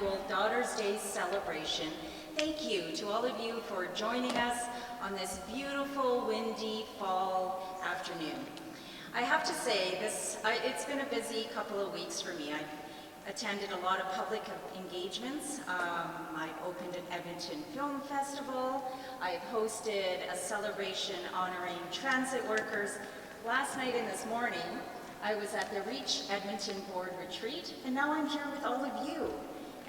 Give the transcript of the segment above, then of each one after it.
annual Daughters' Day celebration. Thank you to all of you for joining us on this beautiful, windy fall afternoon. I have to say, it's been a busy couple of weeks for me. I've attended a lot of public engagements. I've opened an Edmonton Film Festival. I've hosted a celebration honoring transit workers. Last night and this morning, I was at the Reach Edmonton Board Retreat, and now I'm here with all of you.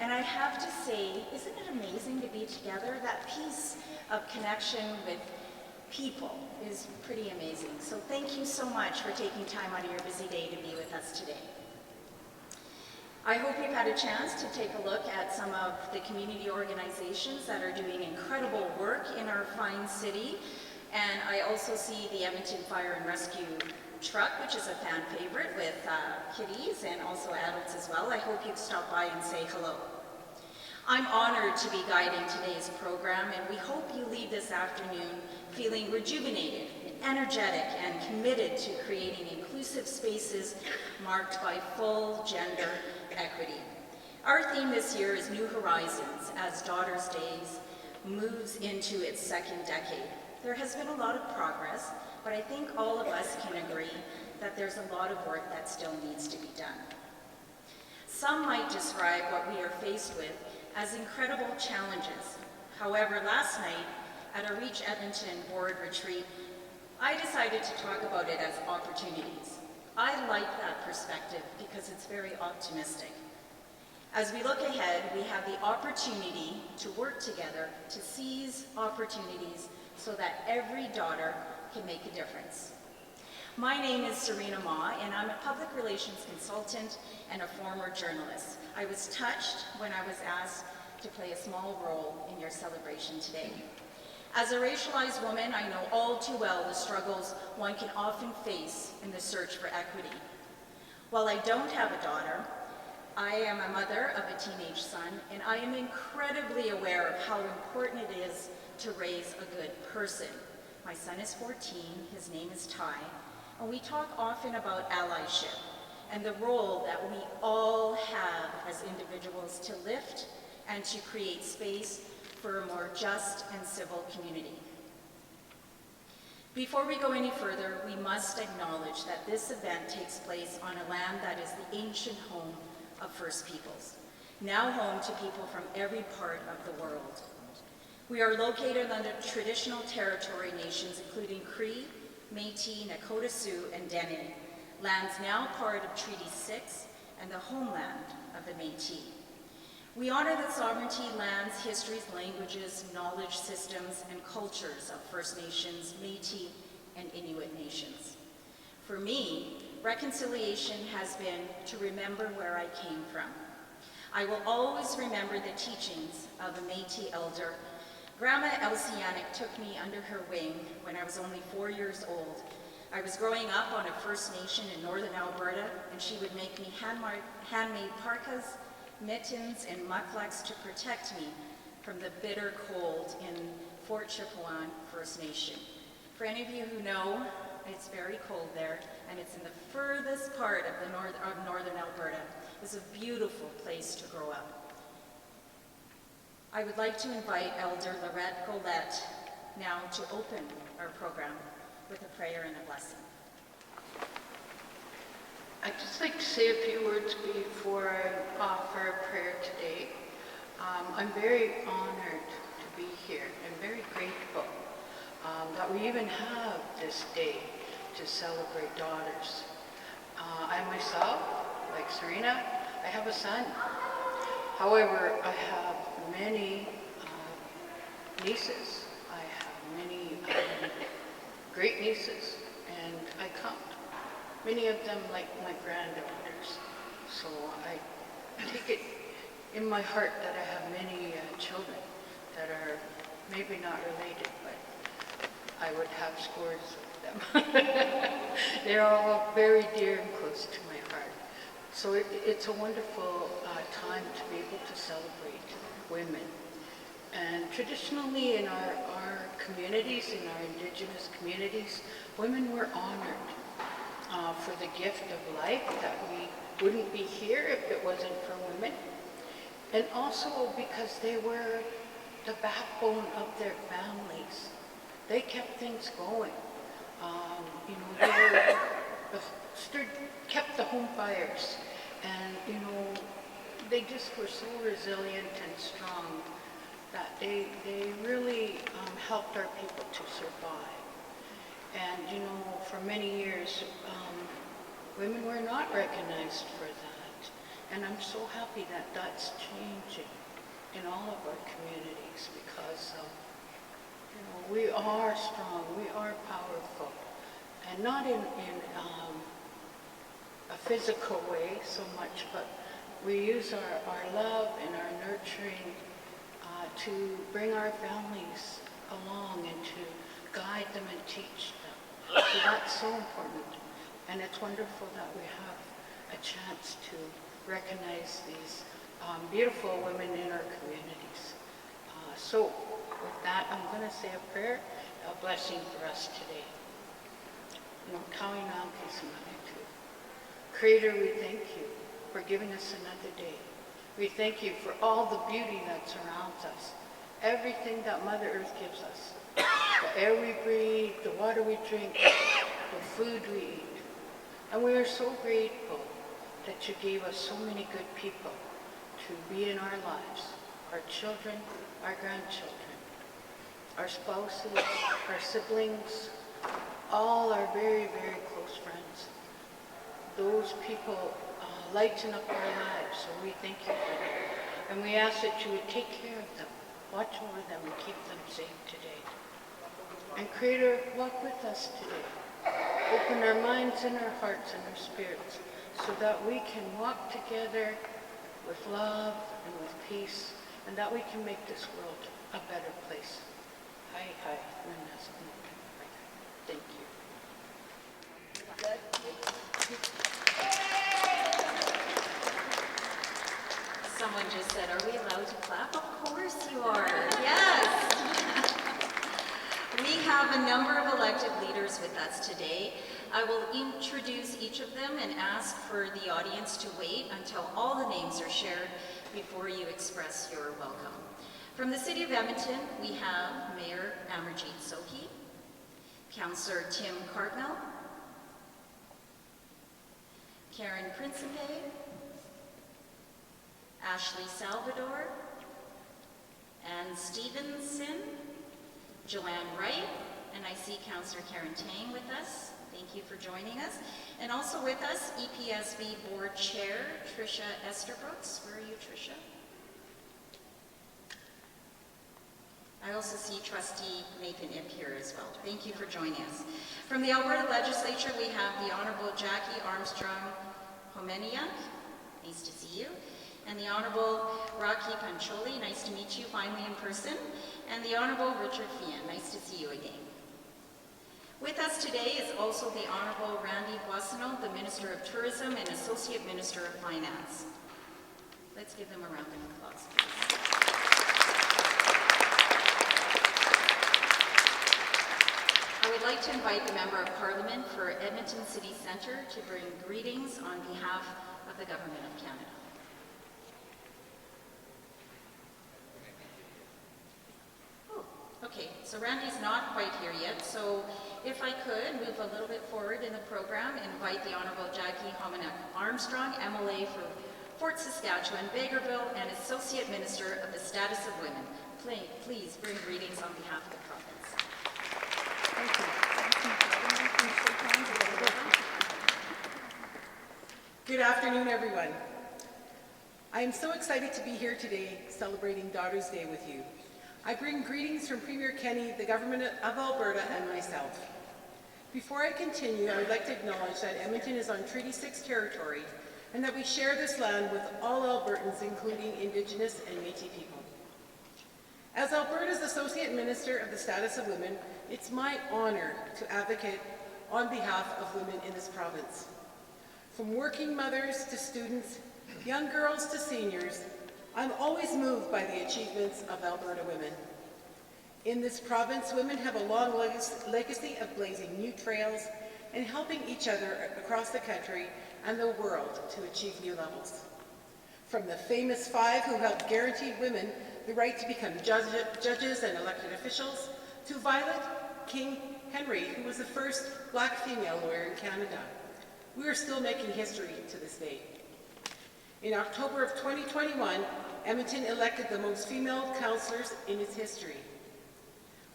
And I have to say, isn't it amazing to be together? That piece of connection with people is pretty amazing. So thank you so much for taking time out of your busy day to be with us today. I hope you've had a chance to take a look at some of the community organizations that are doing incredible work in our fine city. And I also see the Edmonton Fire and Rescue truck, which is a fan favorite with kiddies and also adults as well. I hope you'd stop by and say hello. I'm honored to be guiding today's program, and we hope you leave this afternoon feeling rejuvenated, energetic, and committed to creating inclusive spaces marked by full gender equity. Our theme this year is New Horizons, as Daughters' Days moves into its second decade. There has been a lot of progress, but I think all of us can agree that there's a lot of work that still needs to be done. Some might describe what we are faced with as incredible challenges. However, last night at a Reach Edmonton Board Retreat, I decided to talk about it as opportunities. I like that perspective because it's very optimistic. As we look ahead, we have the opportunity to work together to seize opportunities so that every daughter can make a difference. My name is Serena Ma, and I'm a public relations consultant and a former journalist. I was touched when I was asked to play a small role in your celebration today. As a racialized woman, I know all too well the struggles one can often face in the search for equity. While I don't have a daughter, I am a mother of a teenage son, and I am incredibly aware of how important it is to raise a good person. My son is 14, his name is Ty, and we talk often about allyship and the role that we all have as individuals to lift and to create space for a more just and civil community. Before we go any further, we must acknowledge that this event takes place on a land that is the ancient home of First Peoples, now home to people from every part of the world. We are located on the traditional territory nations including Cree, Métis, Nakota Sioux, and Dene, lands now part of Treaty 6 and the homeland of the Métis. We honor the sovereignty, lands, histories, languages, knowledge systems, and cultures of First Nations, Métis, and Inuit nations. For me, reconciliation has been to remember where I came from. I will always remember the teachings of a Métis elder. Grandma Elsie Yannick took me under her wing when I was only 4 years old. I was growing up on a First Nation in northern Alberta, and she would make me handmade parkas, mittens, and mucklucks to protect me from the bitter cold in Fort Chipewyan First Nation. For any of you who know, it's very cold there, and it's in the furthest part of northern Alberta. It's a beautiful place to grow up. I would like to invite Elder Lorette Golette now to open our program with a prayer and a blessing. I'd just like to say a few words before I offer a prayer today. I'm very honored to be here and very grateful that we even have this day to celebrate daughters. I myself, like Serena, I have a son. However, I have many nieces. I have many great nieces, and I count many of them like my granddaughters. So I take it in my heart that I have many children that are maybe not related, but I would have scores of them. They're all very dear and close to my heart. So it's a wonderful time to be able to celebrate women. And traditionally in our communities, in our Indigenous communities, women were honored for the gift of life, that we wouldn't be here if it wasn't for women. And also because they were the backbone of their families. They kept things going. They were kept the home fires, and they just were so resilient and strong that they really helped our people to survive. And for many years, women were not recognized for that. And I'm so happy that that's changing in all of our communities, because we are strong, we are powerful, and not in a physical way so much, but we use our love and our nurturing to bring our families along and to guide them and teach them. So that's so important, and it's wonderful that we have a chance to recognize these beautiful women in our communities. So with that, I'm going to say a prayer, a blessing for us today. Creator, we thank you for giving us another day. We thank you for all the beauty that surrounds us, everything that Mother Earth gives us, the air we breathe, the water we drink, the food we eat. And we are so grateful that you gave us so many good people to be in our lives, our children, our grandchildren, our spouses, our siblings, all our very, very close friends. Those people lighten up our lives, so we thank you for them. And we ask that you would take care of them, watch over them, and keep them safe today. And Creator, walk with us today. Open our minds and our hearts and our spirits so that we can walk together with love and with peace, and that we can make this world a better place. Thank you. Someone just said, are we allowed to clap? Of course you are. Yes. We have a number of elected leaders with us today. I will introduce each of them and ask for the audience to wait until all the names are shared before you express your welcome. From the City of Edmonton, we have Mayor Amarjeet Sohi, Councillor Tim Cartmell, Karen Principe, Ashley Salvador, Ann Stevenson, Joanne Wright, and I see Councillor Karen Tang with us. Thank you for joining us. And also with us, EPSB Board Chair, Tricia Esterbrooks. Where are you, Tricia? I also see Trustee Nathan Ip here as well. Thank you for joining us. From the Alberta Legislature, we have the Honourable Jackie Armstrong-Homeniuk. Nice to see you. And the Honourable Rocky Pancholi. Nice to meet you finally in person. And the Honourable Richard Fian. Nice to see you again. With us today is also the Honourable Randy Boissonneau, the Minister of Tourism and Associate Minister of Finance. Let's give them a round of applause, please. I would like to invite the Member of Parliament for Edmonton City Centre to bring greetings on behalf of the Government of Canada. Okay, so Randy's not quite here yet, so if I could move a little bit forward in the program and invite the Honourable Jackie Homeniuk-Armstrong, MLA for Fort Saskatchewan, Bakerville, and Associate Minister of the Status of Women. Please bring greetings on behalf of the province. Thank you. Good afternoon, everyone. I am so excited to be here today celebrating Daughters' Day with you. I bring greetings from Premier Kenney, the Government of Alberta, and myself. Before I continue, I would like to acknowledge that Edmonton is on Treaty 6 territory and that we share this land with all Albertans, including Indigenous and Métis people. As Alberta's Associate Minister of the Status of Women, it's my honor to advocate on behalf of women in this province. From working mothers to students, young girls to seniors, I'm always moved by the achievements of Alberta women. In this province, women have a long legacy of blazing new trails and helping each other across the country and the world to achieve new levels. From the famous five who helped guarantee women the right to become judges and elected officials, to Violet King Henry, who was the first black female lawyer in Canada. We are still making history to this day. In October of 2021, Edmonton elected the most female councillors in its history.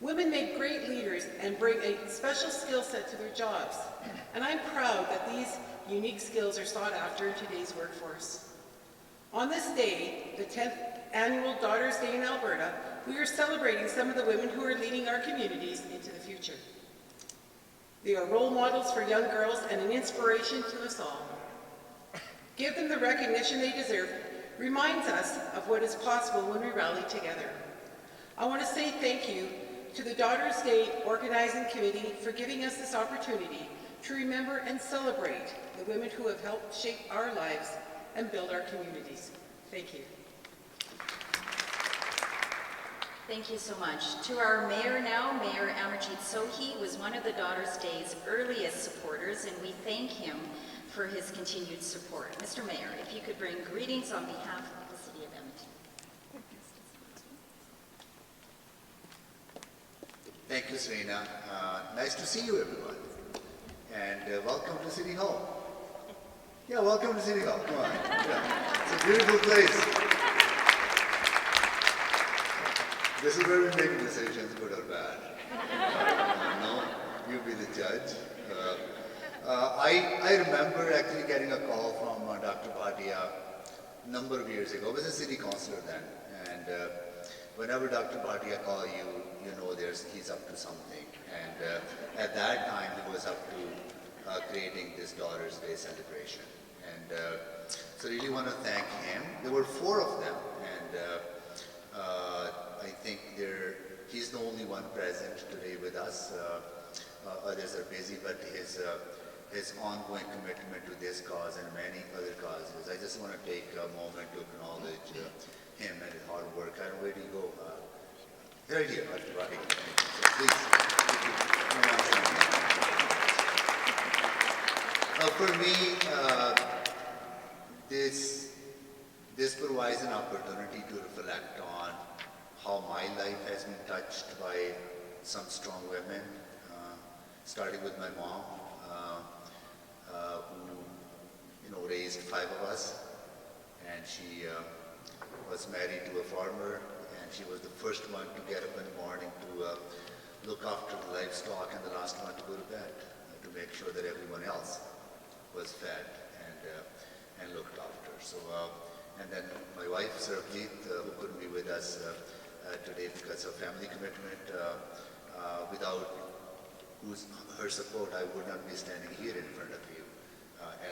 Women make great leaders and bring a special skill set to their jobs, and I'm proud that these unique skills are sought after in today's workforce. On this day, the 10th annual Daughters Day in Alberta, we are celebrating some of the women who are leading our communities into the future. They are role models for young girls and an inspiration to us all. Give them the recognition they deserve reminds us of what is possible when we rally together. I want to say thank you to the Daughters Day Organizing Committee for giving us this opportunity to remember and celebrate the women who have helped shape our lives and build our communities. Thank you. Thank you so much. To our mayor now, Mayor Amarjeet Sohi was one of the Daughters Day's earliest supporters, and we thank him for his continued support. Mr. Mayor, if you could bring greetings on behalf of the City of Edmonton. Thank you, Serena. Nice to see you, everyone. And welcome to City Hall. Yeah, welcome to City Hall. Come on. Yeah. It's a beautiful place. This is where we make decisions, good or bad. No, you be the judge. I remember actually getting a call from Dr. Bhatia a number of years ago. I was a city councillor then. And whenever Dr. Bhatia calls you, you know he's up to something. And at that time, he was up to creating this Daughters Day celebration. And so I really want to thank him. There were 4 of them. And I think he's the only one present today with us. Others are busy, but his ongoing commitment to this cause and many other causes. I just want to take a moment to acknowledge him and his hard work. I don't know, where do you go? Right here, Dr. Bhatia. So please, for me, this provides an opportunity to reflect on how my life has been touched by some strong women, starting with my mom, who raised 5 of us, and she was married to a farmer, and she was the first one to get up in the morning to look after the livestock, and the last one to go to bed, to make sure that everyone else was fed and looked after. So, and then my wife, Sarabjeet, who couldn't be with us today because of family commitment. Without her support, I would not be standing here in front of you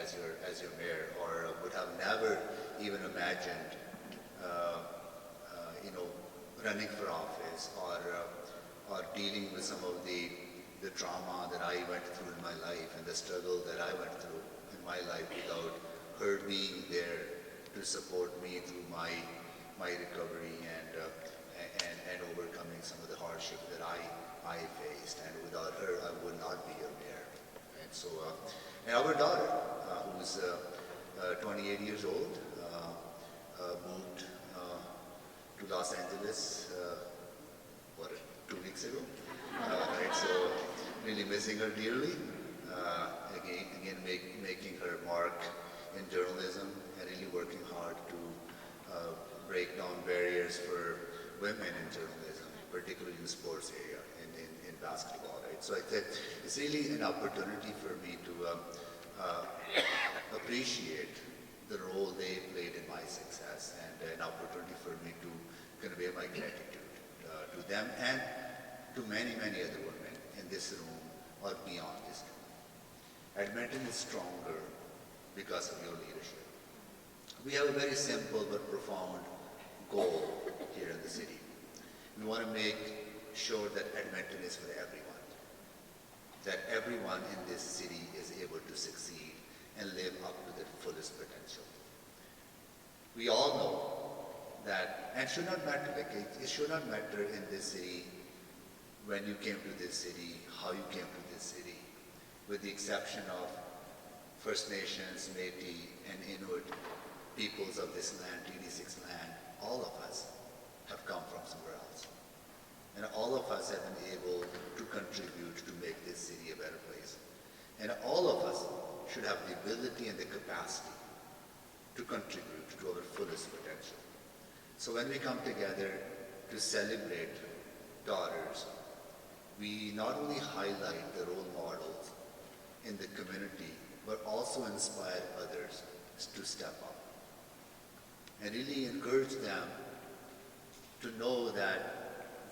as your mayor, or would have never even imagined, running for office or dealing with some of the trauma that I went through in my life and the struggle that I went through in my life without her being there to support me through my recovery and overcoming some of the hardship that I faced. And without her, I would not be your mayor. And so, and our daughter, who's 28 years old, moved to Los Angeles, 2 weeks ago. Right, so really missing her dearly. Again, making her mark in journalism and really working hard to break down barriers for women in journalism, particularly in the sports area, in basketball, right? So I think it's really an opportunity for me to appreciate the role they played in my success, and an opportunity for me to convey my gratitude to them and to many, many other women in this room or beyond this room. Edmonton is stronger because of your leadership. We have a very simple but profound goal here in the city. We want to make sure that Edmonton is for everyone, that everyone in this city is able to succeed and live up to their fullest potential. We all know that, and should not matter, it should not matter in this city when you came to this city, how you came to this city, with the exception of First Nations, Métis, and Inuit peoples of this land, TD6 land, all of us have come from somewhere else. And all of us have been able to contribute to make this city a better place. And all of us should have the ability and the capacity to contribute to our fullest potential. So when we come together to celebrate daughters, we not only highlight the role models in the community, but also inspire others to step up and really encourage them to know that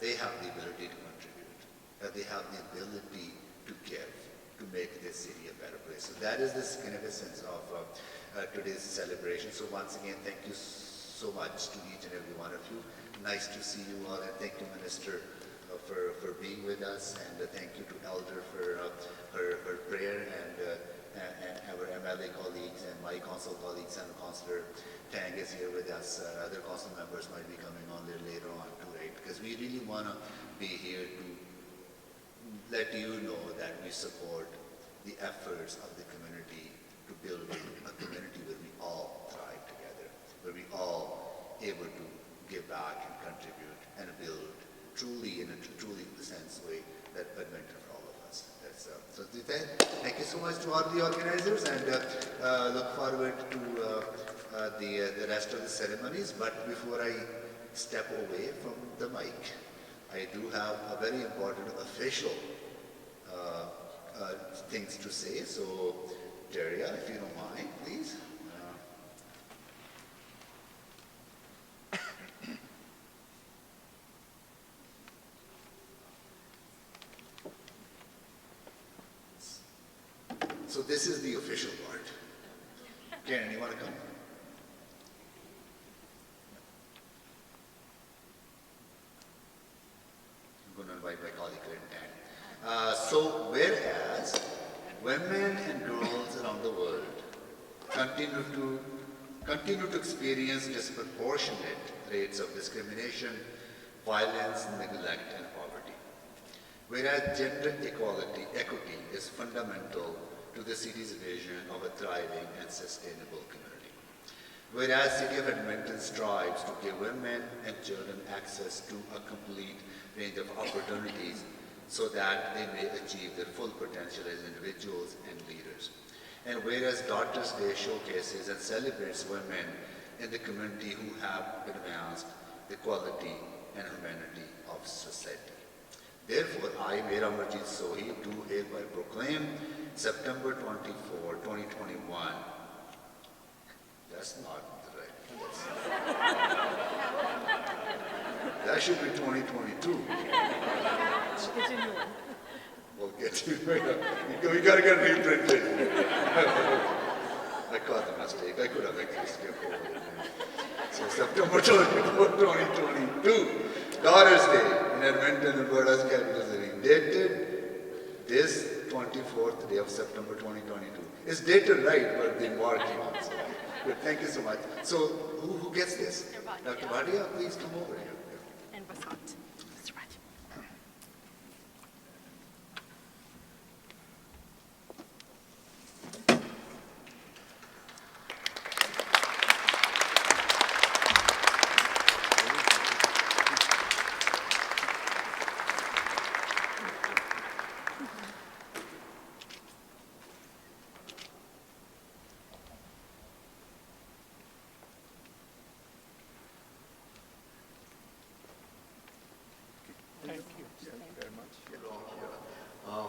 they have the ability to contribute, that they have the ability to give, to make this city a better place. So that is the significance of today's celebration. So once again, thank you so much to each and every one of you. Nice to see you all, and thank you, Minister, for being with us, and thank you to Elder for her prayer, and our MLA colleagues and my council colleagues, and Councillor Tang is here with us. Other council members might be coming on there later on too, right? Because we really want to be here to let you know that we support the efforts of the community to build a community where we all thrive together, where we all able to give back and contribute and build truly in a truly sense way that Edmonton for all of us. That's, so thank you so much to all the organizers, and look forward to the rest of the ceremonies. But before I step away from the mic, I do have a very important official things to say. So, Daria, if you don't mind, please. So this is the official part. Karen, you want to come? I'm going to invite my colleague, Karen. So whereas women and girls around the world continue to experience disproportionate rates of discrimination, violence, neglect, and poverty, whereas gender equity is fundamental to the city's vision of a thriving and sustainable community. Whereas City of Edmonton strives to give women and children access to a complete range of opportunities so that they may achieve their full potential as individuals and leaders. And whereas Daughters Day showcases and celebrates women in the community who have advanced the quality and humanity of society. Therefore, I, Mayor Amarjit Sohi, do hereby proclaim September 24, 2021. That's not right. That should be 2022. We'll get you. We got to get reprinted. I caught the mistake. I could have actually skipped over it. So September 24, 2022. Daughters Day in Edmonton, Alberta's capital city, dated this 24th day of September 2022. It's dated right, but the marking on. So good, thank you so much. So who gets this? Dr. Bhatia, please come over here. And Basant. Mr. Raj.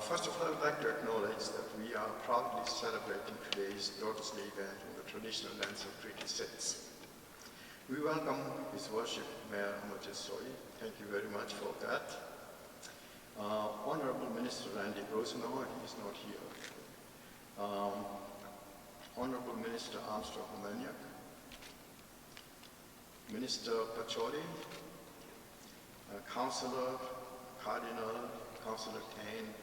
First of all, I'd like to acknowledge that we are proudly celebrating today's Daughters Day event in the traditional lands of Treaty 6. We welcome His Worship Mayor Amarjit Sohi. Thank you very much for that. Honorable Minister Randy Rosenau, he is not here. Honorable Minister Armstrong Homaniak, Minister Pacholi, Councillor Cardinal, Councillor Kane.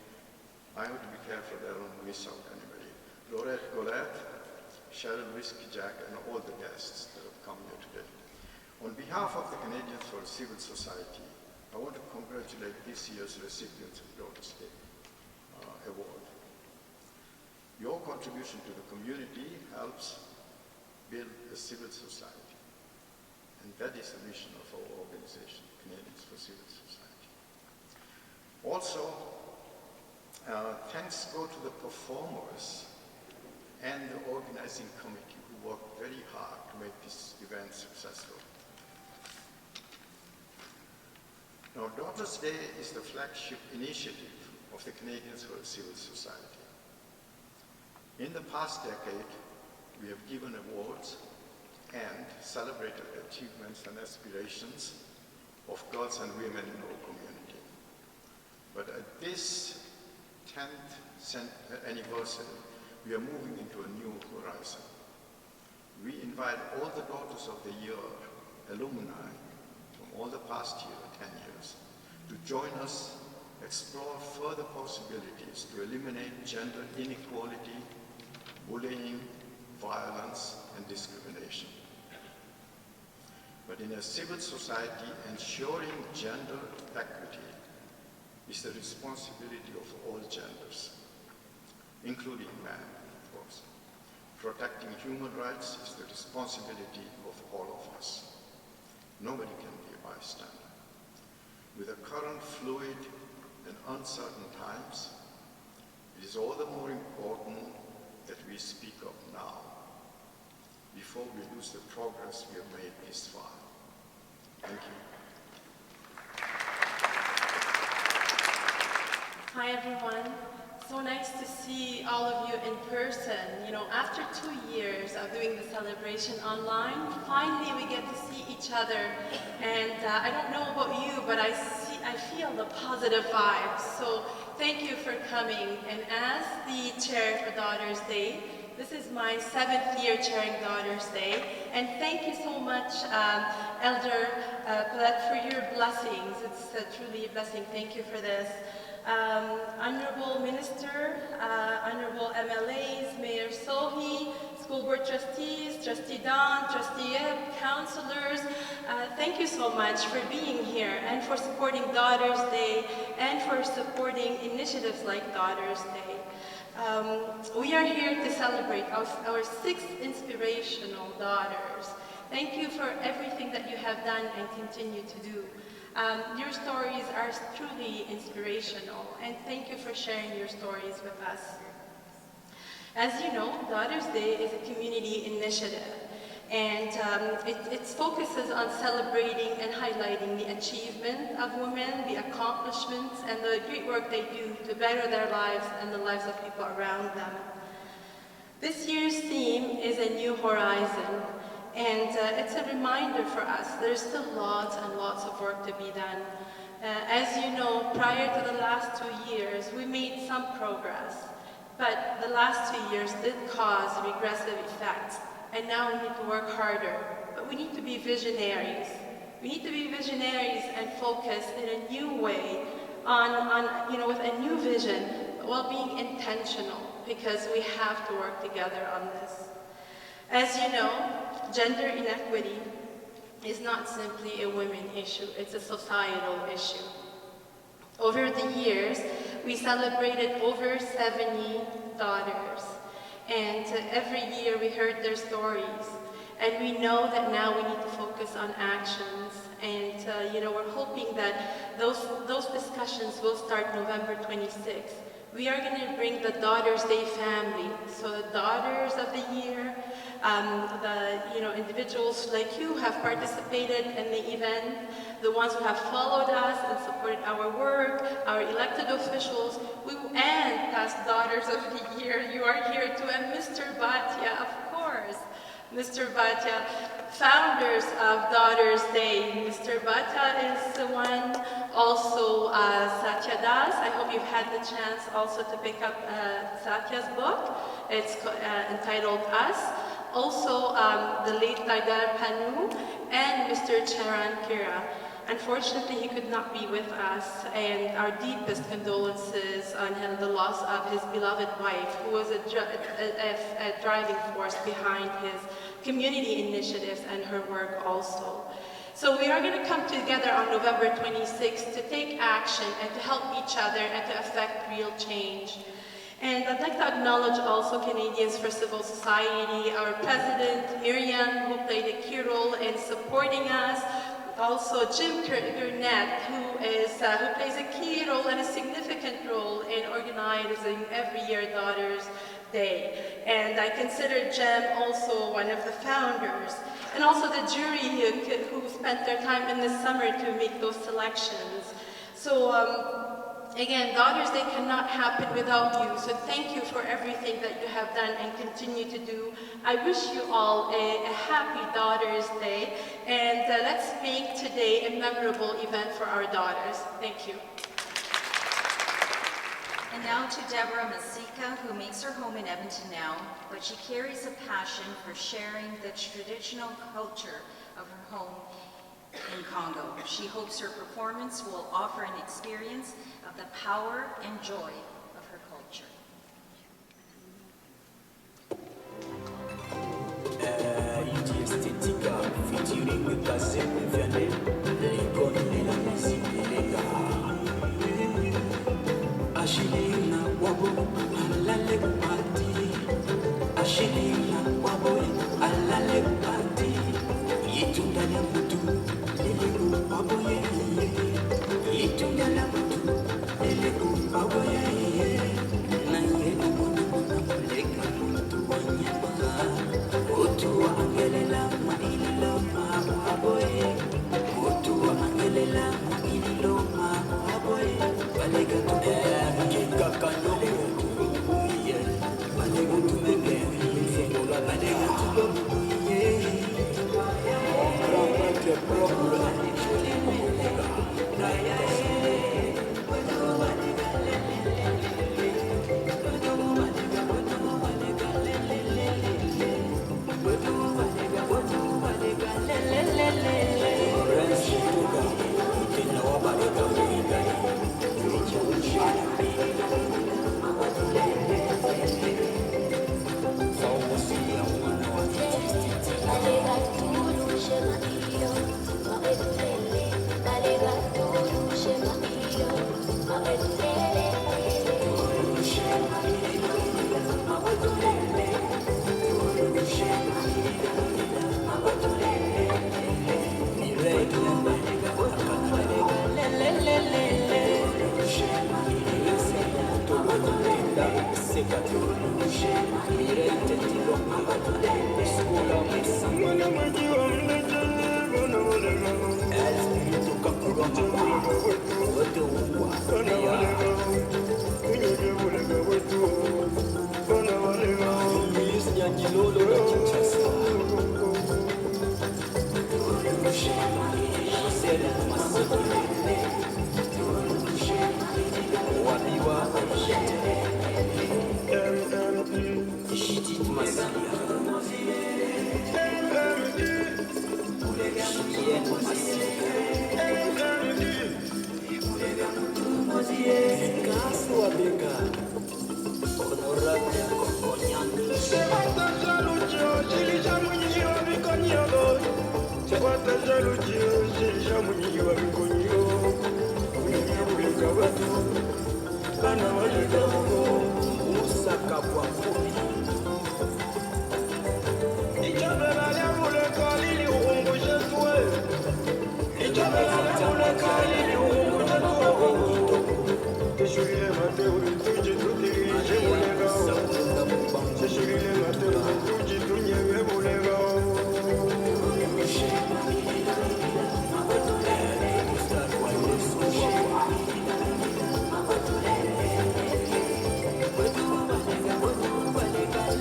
I have to be careful that I don't miss out anybody. Laurette Golette, Cheryl Whiskey-Jack, and all the guests that have come here today. On behalf of the Canadians for Civil Society, I want to congratulate this year's recipients of Daughters Day Award. Your contribution to the community helps build a civil society. And that is the mission of our organization, Canadians for Civil Society. Also, thanks go to the performers and the organizing committee who worked very hard to make this event successful. Now, Daughters' Day is the flagship initiative of the Canadians for Civil Society. In the past decade, we have given awards and celebrated achievements and aspirations of girls and women in our community. But at this 10th anniversary, we are moving into a new horizon. We invite all the Daughters of the Year alumni from all the past 10 years, to join us, explore further possibilities to eliminate gender inequality, bullying, violence, and discrimination. But in a civil society, ensuring gender equity is the responsibility of all genders, including men, of course. Protecting human rights is the responsibility of all of us. Nobody can be a bystander. With the current fluid and uncertain times, it is all the more important that we speak up now, before we lose the progress we have made this far. Thank you. Hi everyone. So nice to see all of you in person. You know, after 2 years of doing the celebration online, finally we get to see each other. And I don't know about you, but I feel the positive vibes. So thank you for coming. And as the chair for Daughters' Day, this is my 7th year chairing Daughters' Day. And thank you so much, Elder Paulette, for your blessings. It's truly a blessing. Thank you for this. Honorable Minister, Honorable MLAs, Mayor Sohi, School Board Trustees, Trustee Don, Trustee Yip, Councilors, thank you so much for being here and for supporting Daughters' Day and for supporting initiatives like Daughters' Day. We are here to celebrate our 6th inspirational daughters. Thank you for everything that you have done and continue to do. Your stories are truly inspirational, and thank you for sharing your stories with us. As you know, Daughters' Day is a community initiative, and it focuses on celebrating and highlighting the achievement of women, the accomplishments, and the great work they do to better their lives and the lives of people around them. This year's theme is A New Horizon. And it's a reminder for us, there's still lots and lots of work to be done. As you know, prior to the last 2 years, we made some progress, but the last 2 years did cause regressive effects, and now we need to work harder. But we need to be visionaries. We need to be visionaries and focus in a new way with a new vision, while being intentional, because we have to work together on this. As you know, gender inequity is not simply a women issue, it's a societal issue. Over the years, we celebrated over 70 daughters, and every year we heard their stories. And we know that now we need to focus on actions, and we're hoping that those discussions will start November 26th. We are going to bring the Daughters' Day family, so the Daughters of the Year, individuals like you who have participated in the event, the ones who have followed us and supported our work, our elected officials, and past Daughters of the Year. You are here too, and Mr. Bhatia, of course. Mr. Bhatia, founders of Daughters' Day. Mr. Bhatia is the one, also Satya Das. I hope you've had the chance also to pick up Satya's book. It's entitled Us. Also, the late Taidar Panu and Mr. Charan Kira. Unfortunately, he could not be with us, and our deepest condolences on the loss of his beloved wife, who was a driving force behind his community initiatives and her work also. So we are going to come together on November 26th to take action and to help each other and to affect real change. And I'd like to acknowledge also Canadians for Civil Society, our president, Miriam, who played a key role in supporting us. Also, Jim Gurnett, who plays a key role and a significant role in organizing every year Daughters Day. And I consider Jem also one of the founders. And also the jury who spent their time in the summer to make those selections. So again, Daughters Day cannot happen without you. So thank you for everything that you have done and continue to do. I wish you all a happy Daughters Day. And let's make today a memorable event for our daughters. Thank you. And now to Deborah Masika, who makes her home in Edmonton now, but she carries a passion for sharing the traditional culture of her home in Congo. She hopes her performance will offer an experience of the power and joy of her culture.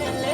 Le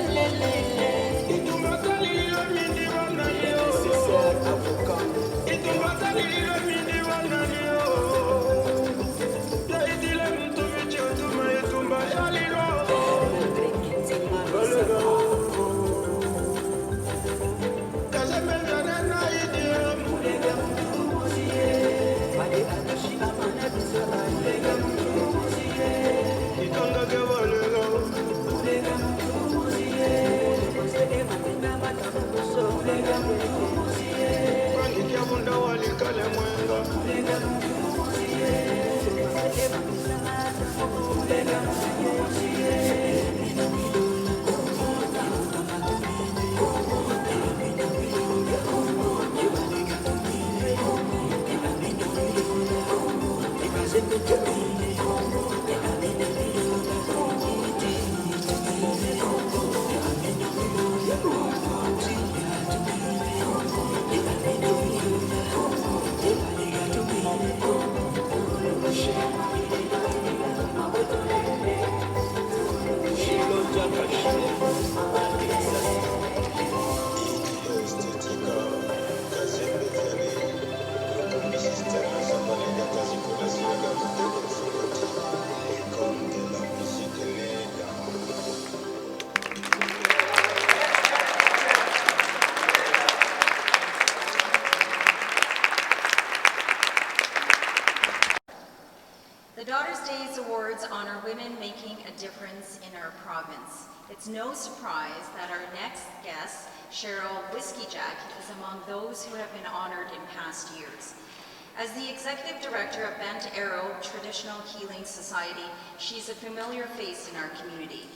It's no surprise that our next guest, Cheryl Whiskey Jack, is among those who have been honored in past years. As the Executive Director of Bent Arrow Traditional Healing Society, she's a familiar face in our community.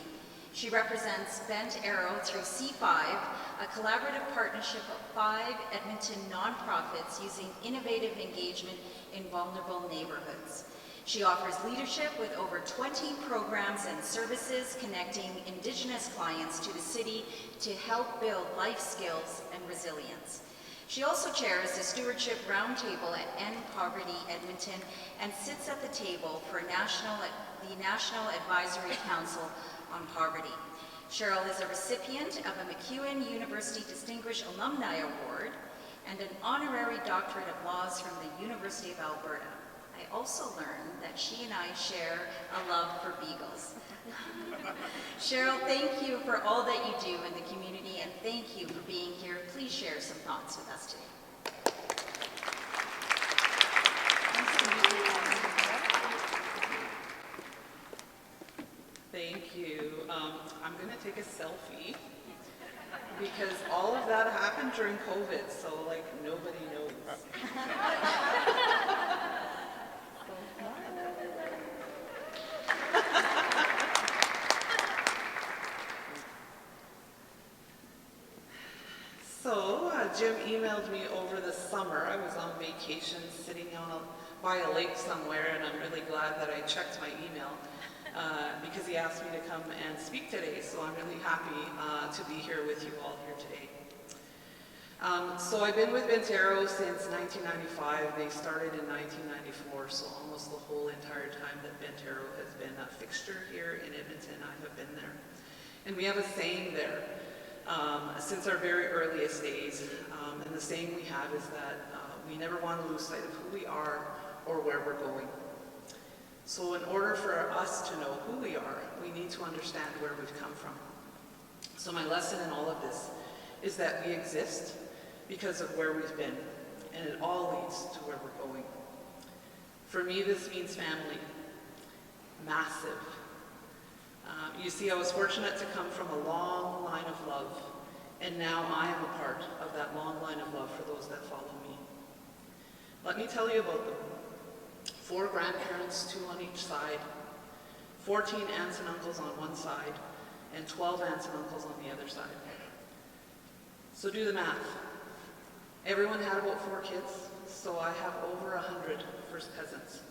She represents Bent Arrow through C5, a collaborative partnership of 5 Edmonton nonprofits using innovative engagement in vulnerable neighborhoods. She offers leadership with over 20 programs and services connecting Indigenous clients to the city to help build life skills and resilience. She also chairs the Stewardship Roundtable at End Poverty Edmonton and sits at the table for the National Advisory Council on Poverty. Cheryl is a recipient of a MacEwan University Distinguished Alumni Award and an honorary doctorate of laws from the University of Alberta. I also learned that she and I share a love for beagles. Cheryl, thank you for all that you do in the community, and thank you for being here. Please share some thoughts with us today. Thank you. I'm going to take a selfie because all of that happened during COVID, so like nobody knows. So Jim emailed me over the summer. I was on vacation sitting by a lake somewhere, and I'm really glad that I checked my email because he asked me to come and speak today. So I'm really happy to be here with you all here today. So I've been with Bent Arrow since 1995. They started in 1994, so almost the whole entire time that Bent Arrow has been a fixture here in Edmonton, I have been there. And we have a saying there since our very earliest days, and the saying we have is that we never want to lose sight of who we are or where we're going. So in order for us to know who we are, we need to understand where we've come from. So my lesson in all of this is that we exist because of where we've been, and it all leads to where we're going. For me, this means family. Massive. You see, I was fortunate to come from a long line of love, and now I am a part of that long line of love for those that follow me. Let me tell you about them. 4 grandparents, 2 on each side, 14 aunts and uncles on one side, and 12 aunts and uncles on the other side. So do the math. Everyone had about 4 kids, so I have over 100 first cousins.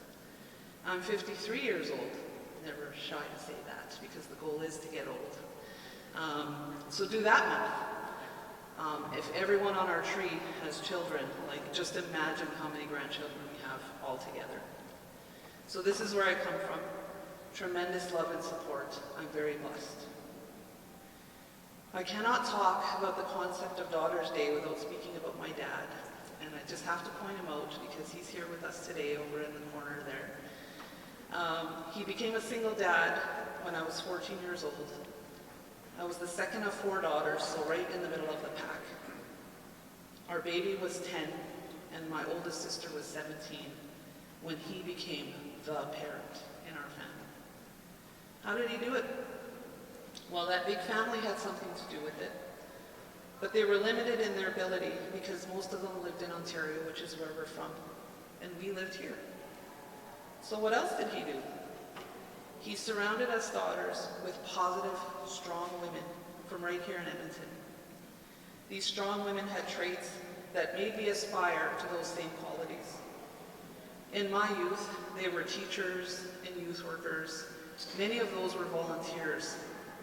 I'm 53 years old. Never shy to say that because the goal is to get old. So do that math. If everyone on our tree has children, like just imagine how many grandchildren we have all together. So this is where I come from. Tremendous love and support. I'm very blessed. I cannot talk about the concept of Daughter's Day without speaking about my dad. And I just have to point him out because he's here with us today over in the corner there. He became a single dad when I was 14 years old. I was the second of 4 daughters, so right in the middle of the pack. Our baby was 10, and my oldest sister was 17 when he became the parent in our family. How did he do it? Well, that big family had something to do with it, but they were limited in their ability because most of them lived in Ontario, which is where we're from, and we lived here. So what else did he do? He surrounded us daughters with positive, strong women from right here in Edmonton. These strong women had traits that made me aspire to those same qualities. In my youth, they were teachers and youth workers. Many of those were volunteers.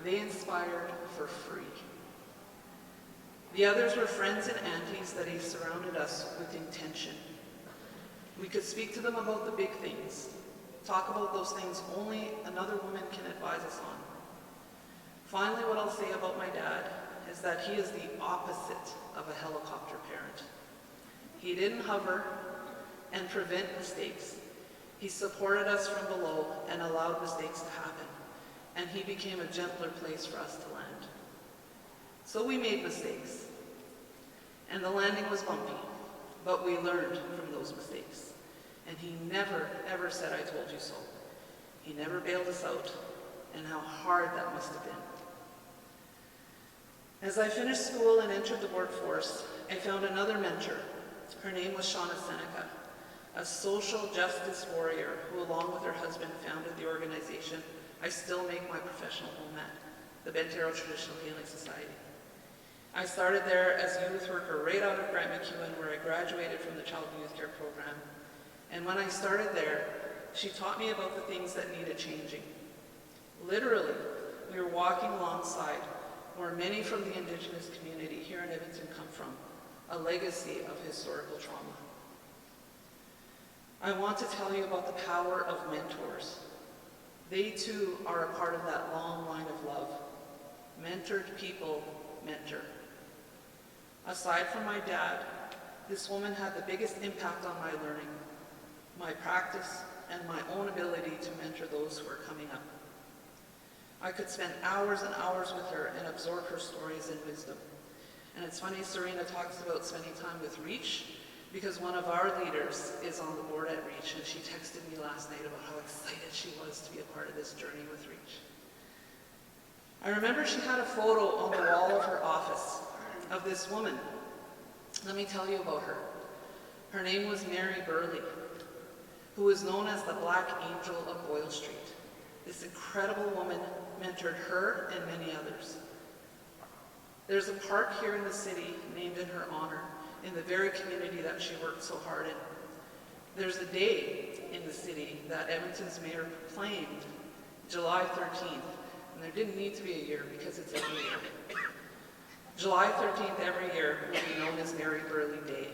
They inspired for free. The others were friends and aunties that he surrounded us with intention. We could speak to them about the big things, talk about those things only another woman can advise us on. Finally, what I'll say about my dad is that he is the opposite of a helicopter parent. He didn't hover and prevent mistakes. He supported us from below and allowed mistakes to happen, and he became a gentler place for us to land. So we made mistakes, and the landing was bumpy, but we learned from those mistakes. And he never, ever said, "I told you so." He never bailed us out, and how hard that must have been. As I finished school and entered the workforce, I found another mentor. Her name was Shauna Seneca, a social justice warrior who, along with her husband, founded the organization I still make my professional home at, the Bentero Traditional Healing Society. I started there as a youth worker right out of Grant MacEwan, where I graduated from the Child and Youth Care program. And when I started there, she taught me about the things that needed changing. Literally, we were walking alongside where many from the Indigenous community here in Edmonton come from, a legacy of historical trauma. I want to tell you about the power of mentors. They too are a part of that long line of love. Mentored people mentor. Aside from my dad, this woman had the biggest impact on my learning, my practice, and my own ability to mentor those who are coming up. I could spend hours and hours with her and absorb her stories and wisdom. And it's funny, Serena talks about spending time with Reach, because one of our leaders is on the board at Reach, and she texted me last night about how excited she was to be a part of this journey with Reach. I remember she had a photo on the wall of her office of this woman. Let me tell you about her. Her name was Mary Burley, who was known as the Black Angel of Boyle Street. This incredible woman mentored her and many others. There's a park here in the city named in her honor, in the very community that she worked so hard in. There's a day in the city that Edmonton's mayor proclaimed, July 13th, and there didn't need to be a year because it's every year. July 13th every year will be known as Mary Burley Day.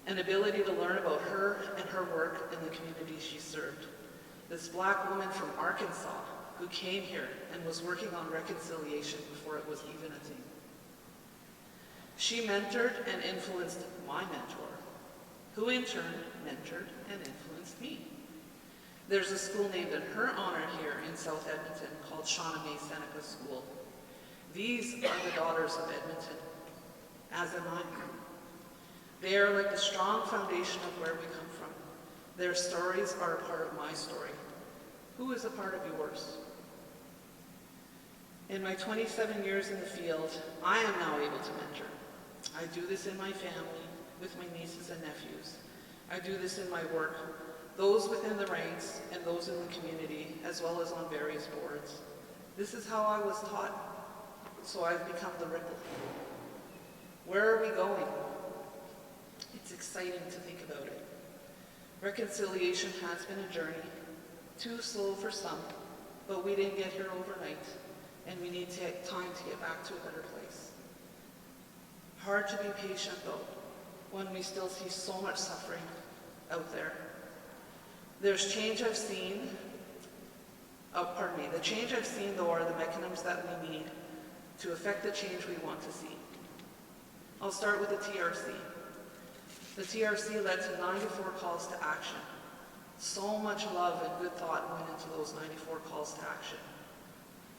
An ability to learn about her and her work in the community she served. This Black woman from Arkansas who came here and was working on reconciliation before it was even a thing. She mentored and influenced my mentor, who in turn mentored and influenced me. There's a school named in her honor here in South Edmonton called Shauna May Seneca School. These are the daughters of Edmonton, as am I. They are like the strong foundation of where we come from. Their stories are a part of my story. Who is a part of yours? In my 27 years in the field, I am now able to mentor. I do this in my family, with my nieces and nephews. I do this in my work, those within the ranks and those in the community, as well as on various boards. This is how I was taught, so I've become the ripple. Where are we going? It's exciting to think about it. Reconciliation has been a journey, too slow for some, but we didn't get here overnight, and we need to take time to get back to a better place. Hard to be patient though, when we still see so much suffering out there. There's change I've seen, the change I've seen though are the mechanisms that we need to affect the change we want to see. I'll start with the TRC. The TRC led to 94 calls to action. So much love and good thought went into those 94 calls to action.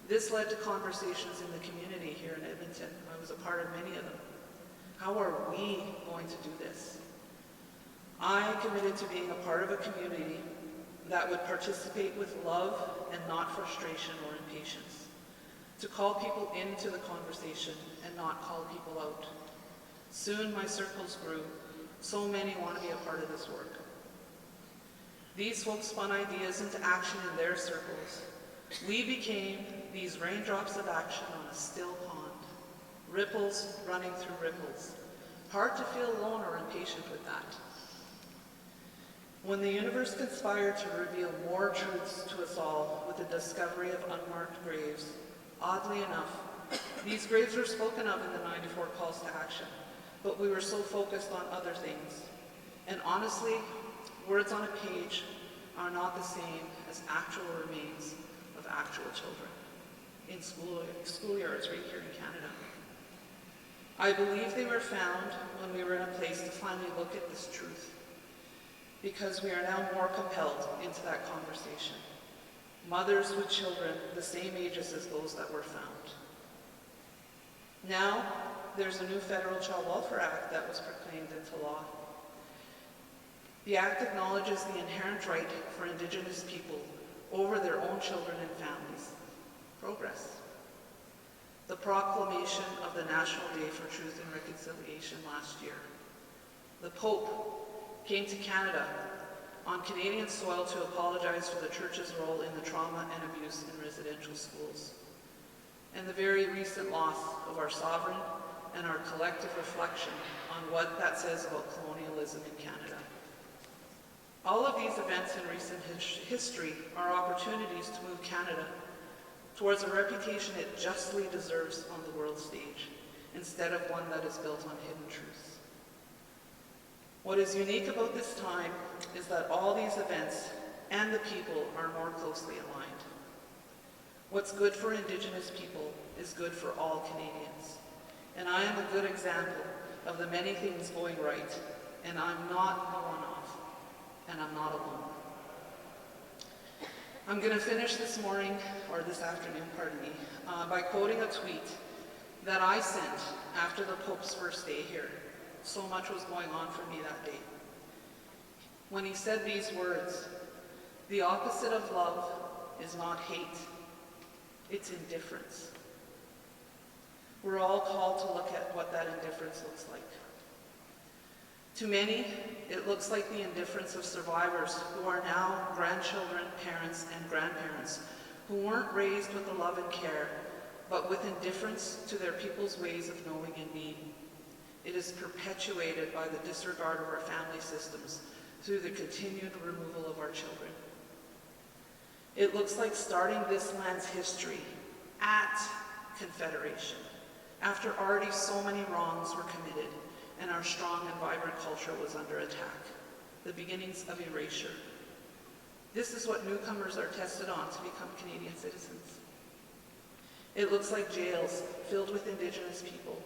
This led to conversations in the community here in Edmonton. I was a part of many of them. How are we going to do this? I committed to being a part of a community that would participate with love and not frustration or impatience. To call people into the conversation and not call people out. Soon my circles grew. So many want to be a part of this work. These folks spun ideas into action in their circles. We became these raindrops of action on a still pond. Ripples running through ripples. Hard to feel alone or impatient with that. When the universe conspired to reveal more truths to us all with the discovery of unmarked graves, oddly enough, these graves were spoken of in the 94 calls to action, but we were so focused on other things. And honestly, words on a page are not the same as actual remains of actual children in schoolyards right here in Canada. I believe they were found when we were in a place to finally look at this truth, because we are now more compelled into that conversation. Mothers with children the same ages as those that were found. Now, there's a new federal Child Welfare Act that was proclaimed into law. The Act acknowledges the inherent right for Indigenous people over their own children and families. Progress. the proclamation of the National Day for Truth and Reconciliation last year. The Pope came to Canada on Canadian soil to apologize for the Church's role in the trauma and abuse in residential schools, and the very recent loss of our sovereign and our collective reflection on what that says about colonialism in Canada. All of these events in recent history are opportunities to move Canada towards a reputation it justly deserves on the world stage, instead of one that is built on hidden truths. What is unique about this time is that all these events and the people are more closely aligned. What's good for Indigenous people is good for all Canadians. And I am a good example of the many things going right, and I'm not a one-off, and I'm not alone. I'm going to finish this morning, or this afternoon, pardon me, by quoting a tweet that I sent after the Pope's first day here. So much was going on for me that day. When he said these words, "The opposite of love is not hate, it's indifference." We're all called to look at what that indifference looks like. To many, it looks like the indifference of survivors who are now grandchildren, parents, and grandparents who weren't raised with the love and care, but with indifference to their people's ways of knowing and being. It is perpetuated by the disregard of our family systems through the continued removal of our children. It looks like starting this land's history at Confederation, after already so many wrongs were committed and our strong and vibrant culture was under attack, the beginnings of erasure. This is what newcomers are tested on to become Canadian citizens. It looks like jails filled with Indigenous people,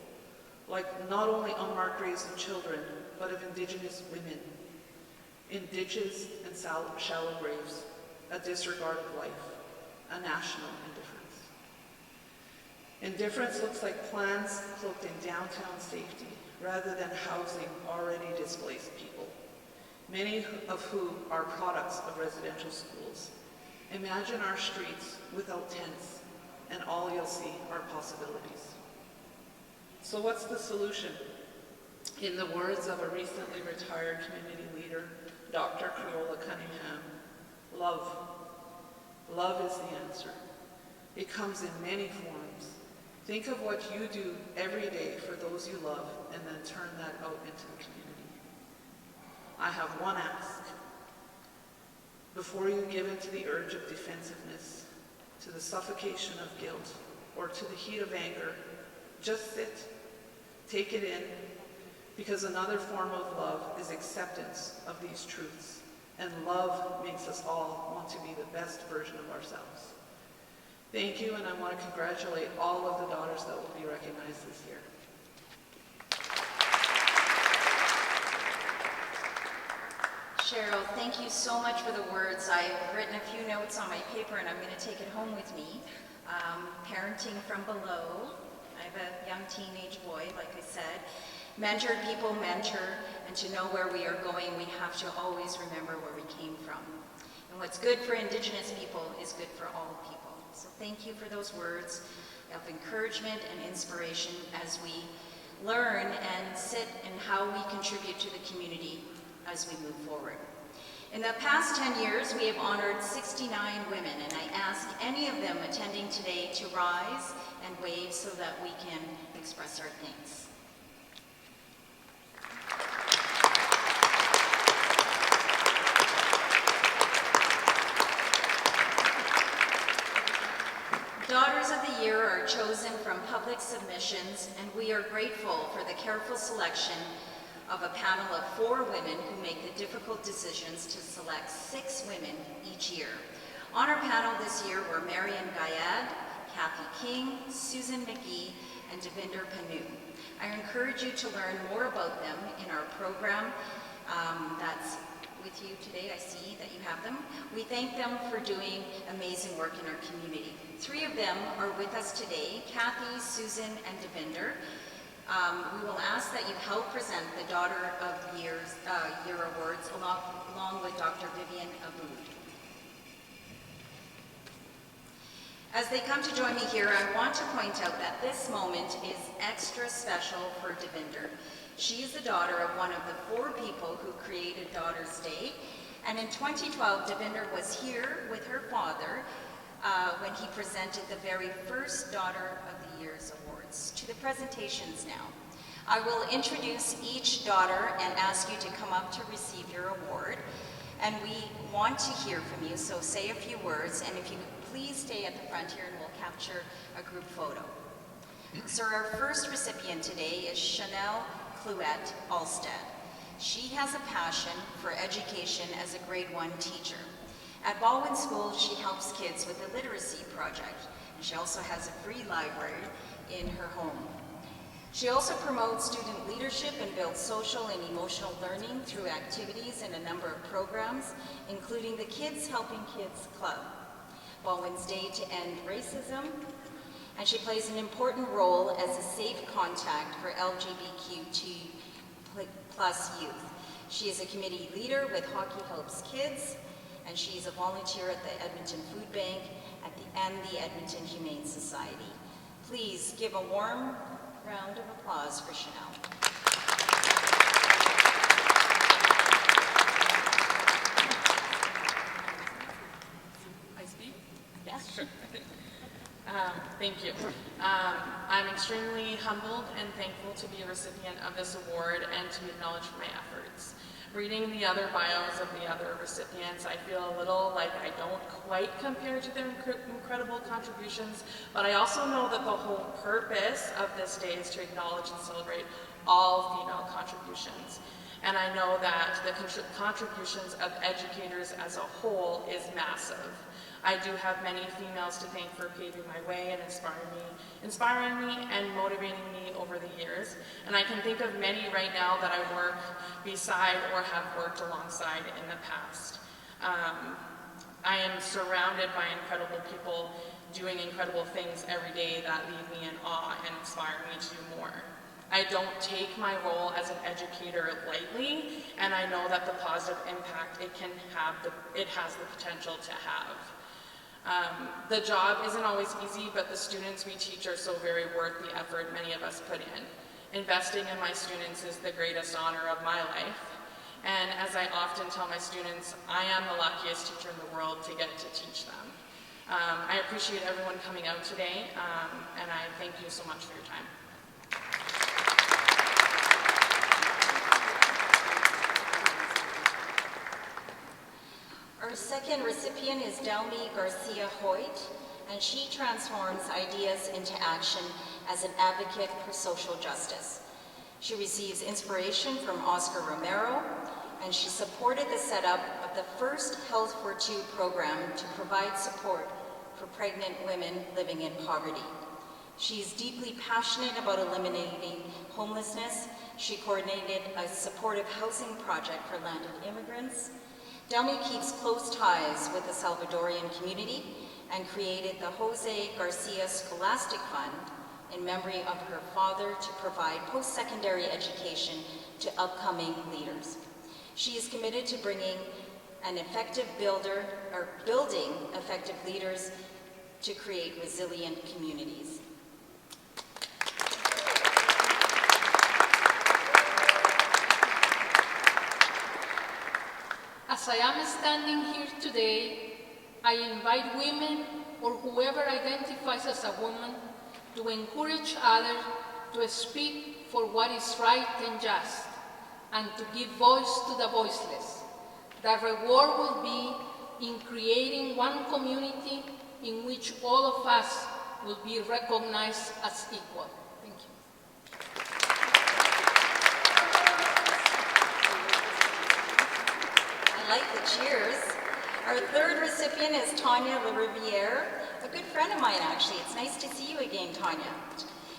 like not only unmarked graves of children, but of Indigenous women, in ditches and shallow graves, a disregard of life, a national indifference. Indifference looks like plans cloaked in downtown safety, rather than housing already displaced people, many of whom are products of residential schools. Imagine our streets without tents, and all you'll see are possibilities. So what's the solution? In the words of a recently retired community leader, Dr. Corolla Cunningham, love. Love is the answer. It comes in many forms. Think of what you do every day for those you love, and then turn that out into the community. I have one ask. Before you give in to the urge of defensiveness, to the suffocation of guilt, or to the heat of anger, just sit, take it in, because another form of love is acceptance of these truths, and love makes us all want to be the best version of ourselves. Thank you, and I want to congratulate all of the daughters that will be recognized this year. Cheryl, thank you so much for the words. I've written a few notes on my paper and I'm going to take it home with me. Parenting from below. I have a young teenage boy, like I said. Mentor people, mentor, and to know where we are going, we have to always remember where we came from. And what's good for Indigenous people is good for all people. So thank you for those words of encouragement and inspiration as we learn and sit in how we contribute to the community as we move forward. In the past 10 years, we have honored 69 women, and I ask any of them attending today to rise and wave so that we can express our thanks. Daughters of the Year are chosen from public submissions, and we are grateful for the careful selection of a panel of 4 women who make the difficult decisions to select 6 women each year. On our panel this year were Marian Gayad, Kathy King, Susan McGee, and Devinder Panu. I encourage you to learn more about them in our program that's with you today. I see that you have them. We thank them for doing amazing work in our community. 3 of them are with us today, Kathy, Susan, and Devinder. We will ask that you help present the Daughter of the Year Awards along with Dr. Vivian Aboud. As they come to join me here, I want to point out that this moment is extra special for Devinder. She is the daughter of one of the 4 people who created Daughter's Day, and in 2012, Devinder was here with her father when he presented the very first Daughter of the Year's awards. To the presentations now. I will introduce each daughter and ask you to come up to receive your award. And we want to hear from you, so say a few words, and if you could please stay at the front here and we'll capture a group photo. So our first recipient today is Chanel Clouette Alstead. She has a passion for education as a grade 1 teacher. At Baldwin School, she helps kids with the literacy project, and she also has a free library in her home. She also promotes student leadership and builds social and emotional learning through activities in a number of programs, including the Kids Helping Kids Club, Baldwin's Day to End Racism, and she plays an important role as a safe contact for LGBTQ+ youth. She is a committee leader with Hockey Helps Kids, and she is a volunteer at the Edmonton Food Bank and the Edmonton Humane Society. Please give a warm round of applause for Chanel. I speak? Yes. Sure. Thank you. I'm extremely humbled and thankful to be a recipient of this award and to be acknowledged for my efforts. Reading the other bios of the other recipients, I feel a little like I don't quite compare to their incredible contributions, but I also know that the whole purpose of this day is to acknowledge and celebrate all female contributions. And I know that the contributions of educators as a whole is massive. I do have many females to thank for paving my way and inspiring me and motivating me over the years. And I can think of many right now that I work beside or have worked alongside in the past. I am surrounded by incredible people doing incredible things every day that leave me in awe and inspire me to do more. I don't take my role as an educator lightly, and I know that the positive impact it has the potential to have. The job isn't always easy, but the students we teach are so very worth the effort many of us put in. Investing in my students is the greatest honor of my life. And as I often tell my students, I am the luckiest teacher in the world to get to teach them. I appreciate everyone coming out today, and I thank you so much for your time. Our second recipient is Delmy Garcia Hoyt, and she transforms ideas into action as an advocate for social justice. She receives inspiration from Oscar Romero, and she supported the setup of the first Health for Two program to provide support for pregnant women living in poverty. She is deeply passionate about eliminating homelessness. She coordinated a supportive housing project for landed immigrants. Delmy keeps close ties with the Salvadorian community and created the Jose Garcia Scholastic Fund in memory of her father to provide post-secondary education to upcoming leaders. She is committed to building effective leaders to create resilient communities. As I am standing here today, I invite women or whoever identifies as a woman to encourage others to speak for what is right and just, and to give voice to the voiceless. The reward will be in creating one community in which all of us will be recognized as equal. Thank you. I like the cheers. Our third recipient is Tanya LaRiviere, a good friend of mine actually. It's nice to see you again, Tanya.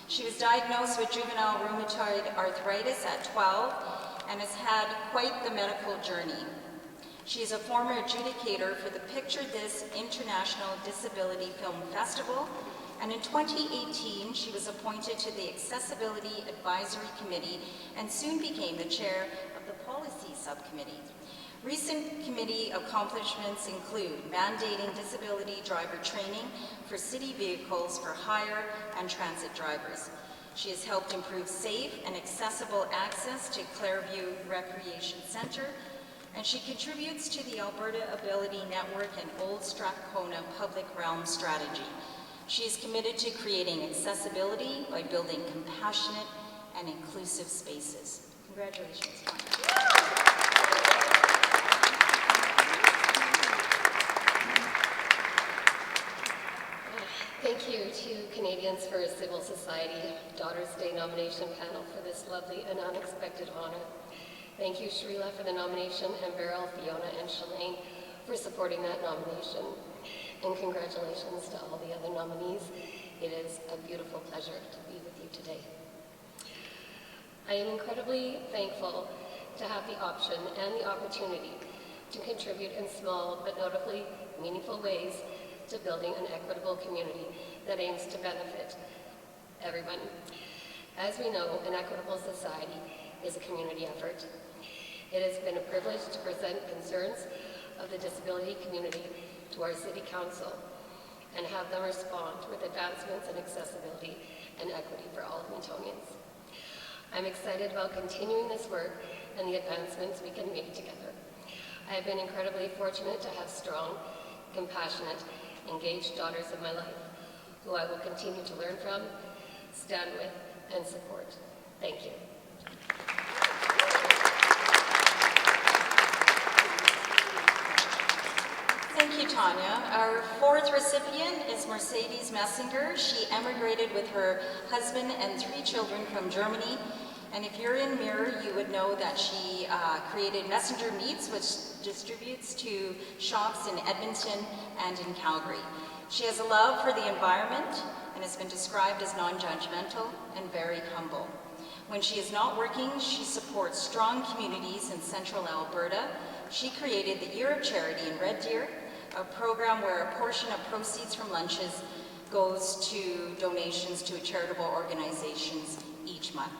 She was diagnosed with juvenile rheumatoid arthritis at 12 and has had quite the medical journey. She is a former adjudicator for the Picture This International Disability Film Festival, and in 2018 she was appointed to the Accessibility Advisory Committee and soon became the chair of the Policy Subcommittee. Recent committee accomplishments include mandating disability driver training for city vehicles for hire and transit drivers. She has helped improve safe and accessible access to Clairview Recreation Centre, and she contributes to the Alberta Ability Network and Old Strathcona Public Realm Strategy. She is committed to creating accessibility by building compassionate and inclusive spaces. Congratulations, Tanya. Thank you to Canadians for Civil Society Daughters Day nomination panel for this lovely and unexpected honor. Thank you, Shrila, for the nomination, and Beryl, Fiona, and Shalane for supporting that nomination. And congratulations to all the other nominees. It is a beautiful pleasure to be with you today. I am incredibly thankful to have the option and the opportunity to contribute in small but notably meaningful ways to building an equitable community that aims to benefit everyone. As we know, an equitable society is a community effort. It has been a privilege to present concerns of the disability community to our City Council and have them respond with advancements in accessibility and equity for all Edmontonians. I'm excited about continuing this work and the advancements we can make together. I have been incredibly fortunate to have strong, compassionate, engaged daughters in my life, who I will continue to learn from, stand with, and support. Thank you. Thank you, Tanya. Our fourth recipient is Mercedes Messinger. She emigrated with her husband and 3 children from Germany. And if you're in Mirror, you would know that she created Messenger Meats, which distributes to shops in Edmonton and in Calgary. She has a love for the environment and has been described as non-judgmental and very humble. When she is not working, she supports strong communities in central Alberta. She created the Year of Charity in Red Deer, a program where a portion of proceeds from lunches goes to donations to charitable organizations each month.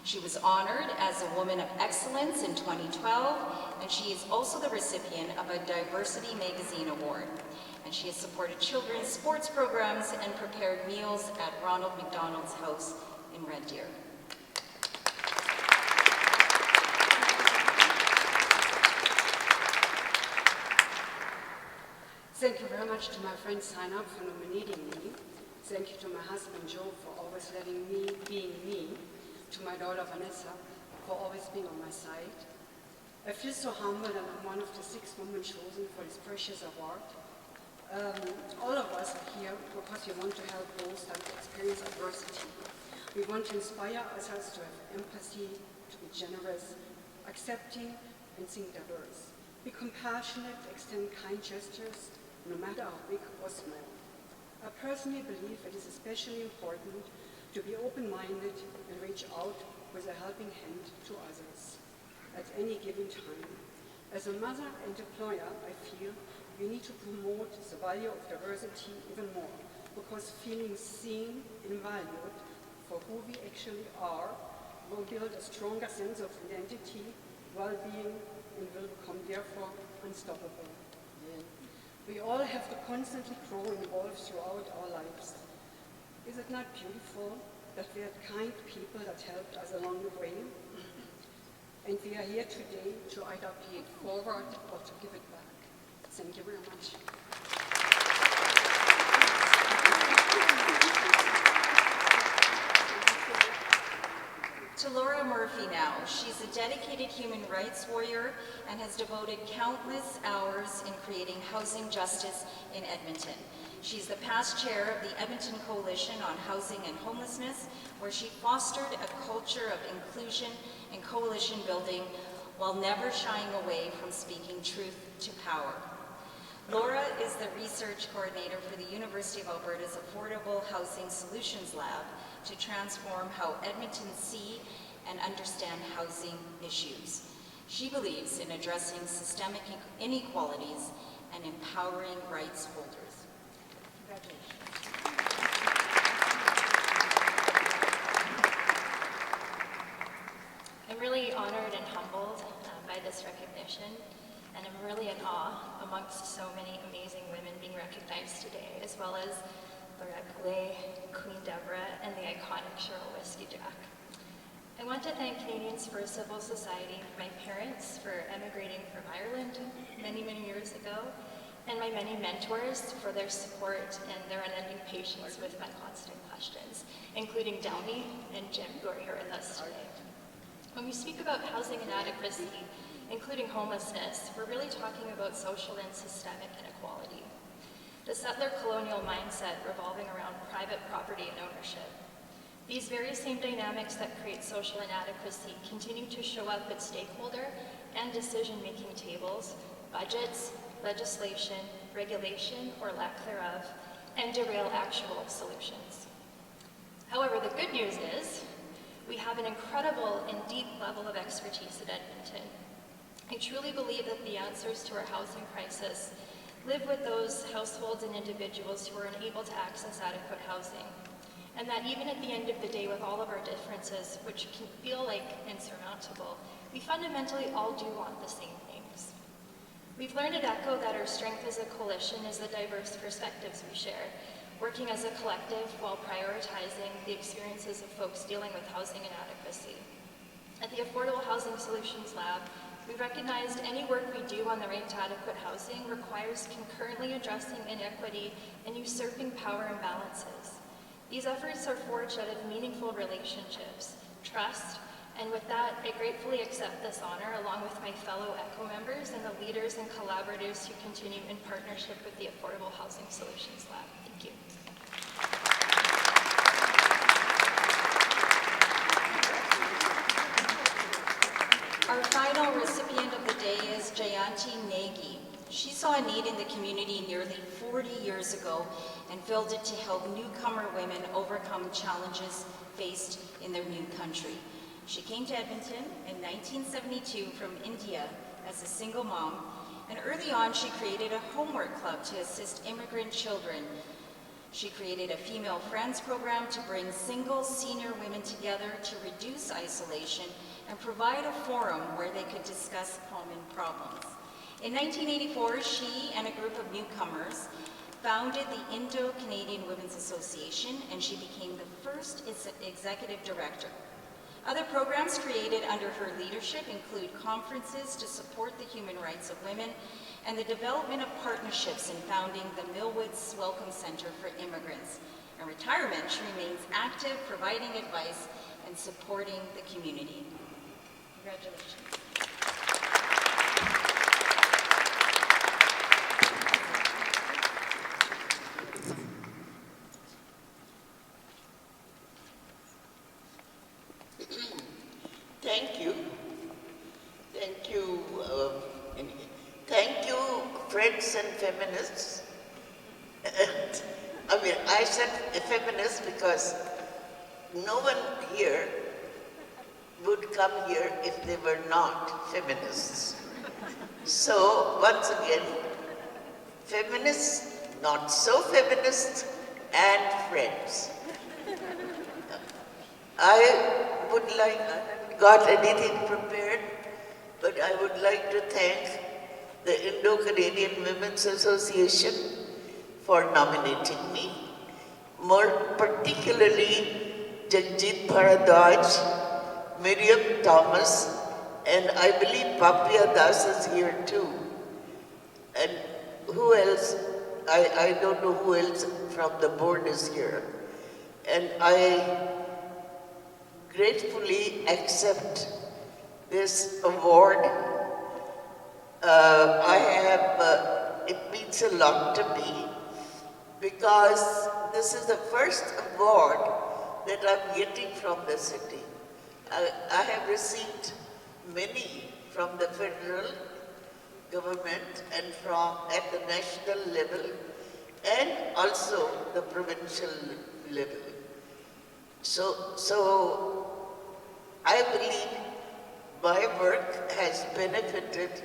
She was honored as a Woman of Excellence in 2012, and she is also the recipient of a Diversity Magazine Award. And she has supported children's sports programs and prepared meals at Ronald McDonald's house in Red Deer. Thank you very much to my friend Sign Up for nominating me. Thank you to my husband Joe for always letting me being me. To my daughter Vanessa for always being on my side. I feel so humbled that I'm one of the 6 women chosen for this precious award. All of us are here because we want to help those that experience adversity. We want to inspire ourselves to have empathy, to be generous, accepting, and think diverse. Be compassionate, extend kind gestures, no matter how big or small. I personally believe it is especially important to be open-minded and reach out with a helping hand to others at any given time. As a mother and employer, I feel we need to promote the value of diversity even more, because feeling seen and valued for who we actually are will build a stronger sense of identity, well-being, and will become therefore unstoppable. We all have to constantly grow and evolve throughout our lives. Is it not beautiful that we had kind people that helped us along the way? And we are here today to either pay it forward or to give it back. Thank you very much. To Laura Murphy now. She's a dedicated human rights warrior and has devoted countless hours in creating housing justice in Edmonton. She's the past chair of the Edmonton Coalition on Housing and Homelessness, where she fostered a culture of inclusion and coalition building while never shying away from speaking truth to power. Laura is the research coordinator for the University of Alberta's Affordable Housing Solutions Lab to transform how Edmontons see and understand housing issues. She believes in addressing systemic inequalities and empowering rights holders. I'm really honored and humbled by this recognition. and I'm really in awe amongst so many amazing women being recognized today, as well as Lorette Goulet, Queen Deborah, and the iconic Cheryl Whiskey Jack. I want to thank Canadians for Civil Society, my parents for emigrating from Ireland many, many years ago, and my many mentors for their support and their unending patience with my constant questions, including Downey and Jim, who are here with us today. When we speak about housing inadequacy, including homelessness, we're really talking about social and systemic inequality. The settler colonial mindset revolving around private property and ownership. These very same dynamics that create social inadequacy continue to show up at stakeholder and decision-making tables, budgets, legislation, regulation, or lack thereof, and derail actual solutions. However, the good news is we have an incredible and deep level of expertise at Edmonton. I truly believe that the answers to our housing crisis live with those households and individuals who are unable to access adequate housing. And that even at the end of the day, with all of our differences, which can feel like insurmountable, we fundamentally all do want the same things. We've learned at ECHO that our strength as a coalition is the diverse perspectives we share, working as a collective while prioritizing the experiences of folks dealing with housing inadequacy. At the Affordable Housing Solutions Lab, we recognized any work we do on the right to adequate housing requires concurrently addressing inequity and usurping power imbalances. These efforts are forged out of meaningful relationships, trust, and with that, I gratefully accept this honor along with my fellow ECHO members and the leaders and collaborators who continue in partnership with the Affordable Housing Solutions Lab. Thank you. Our final recipient of the day is Jayanti Negi. She saw a need in the community nearly 40 years ago and filled it to help newcomer women overcome challenges faced in their new country. She came to Edmonton in 1972 from India as a single mom, and early on she created a homework club to assist immigrant children. She created a female friends program to bring single senior women together to reduce isolation and provide a forum where they could discuss common problems. In 1984, she and a group of newcomers founded the Indo-Canadian Women's Association, and she became the first executive director. Other programs created under her leadership include conferences to support the human rights of women and the development of partnerships in founding the Millwoods Welcome Center for Immigrants. In retirement, she remains active, providing advice and supporting the community. Congratulations. Thank you. Thank you. Thank you, friends and feminists. And, I said feminists because no one here would come here if they were not feminists. So, once again, feminists, not so feminists, and friends. I would like, I haven't got anything prepared, but I would like to thank the Indo-Canadian Women's Association for nominating me, more particularly Jagjit Bharadwaj, Miriam Thomas, and I believe Papia Das is here too. And who else? I don't know who else from the board is here. And I gratefully accept this award. It means a lot to me because this is the first award that I'm getting from the city. I have received many from the federal government and from at the national level and also the provincial level. So I believe my work has benefited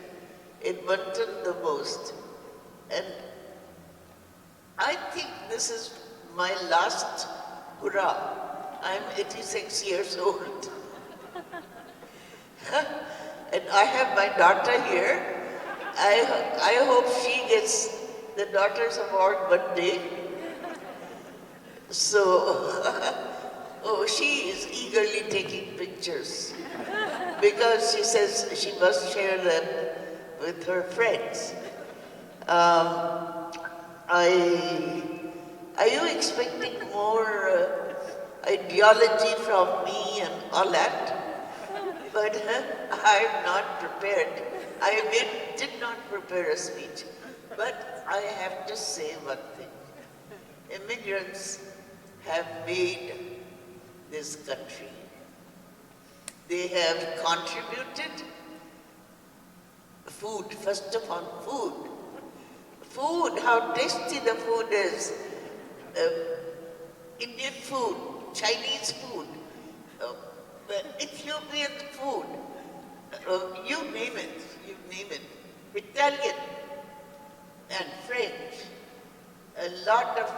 Edmonton the most. And I think this is my last hurrah. I'm 86 years old. And I have my daughter here. I hope she gets the Daughters Award one day. So, oh, she is eagerly taking pictures because she says she must share them with her friends. Are you expecting more ideology from me and all that? But I'm not prepared. Did not prepare a speech. But I have to say one thing. Immigrants have made this country. They have contributed food, first of all, food. Food, how tasty the food is. Indian food, Chinese food, Ethiopian food, you name it. Italian and French, a lot of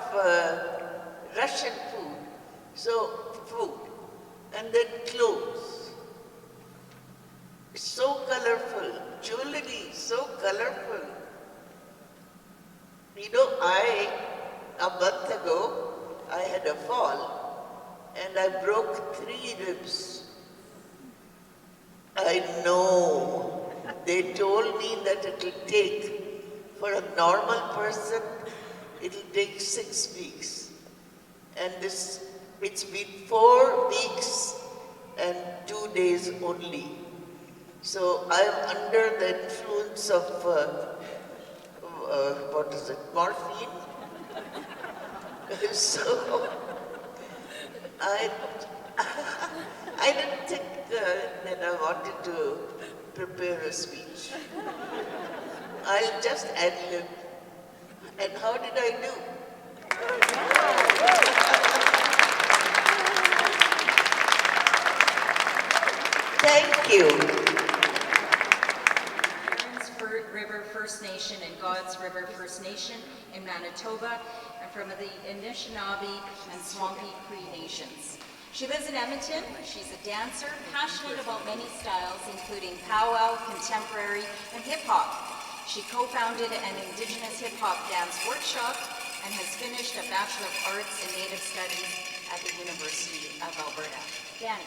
Russian food, food, and then clothes. So colorful, jewelry, so colorful. You know, a month ago, I had a fall and I broke 3 ribs. I know. They told me that it will take, for a normal person, it will take 6 weeks. And it's been 4 weeks and 2 days only. So I am under the influence of, morphine. So I didn't think that I wanted to prepare a speech. I'll just ad-lib. And how did I do? Thank you. River First Nation and God's River First Nation in Manitoba, and from the Anishinaabe and Swampy Cree Nations. She lives in Edmonton. She's a dancer, passionate about many styles, including powwow, contemporary, and hip-hop. She co-founded an Indigenous hip-hop dance workshop and has finished a Bachelor of Arts in Native Studies at the University of Alberta. Danny.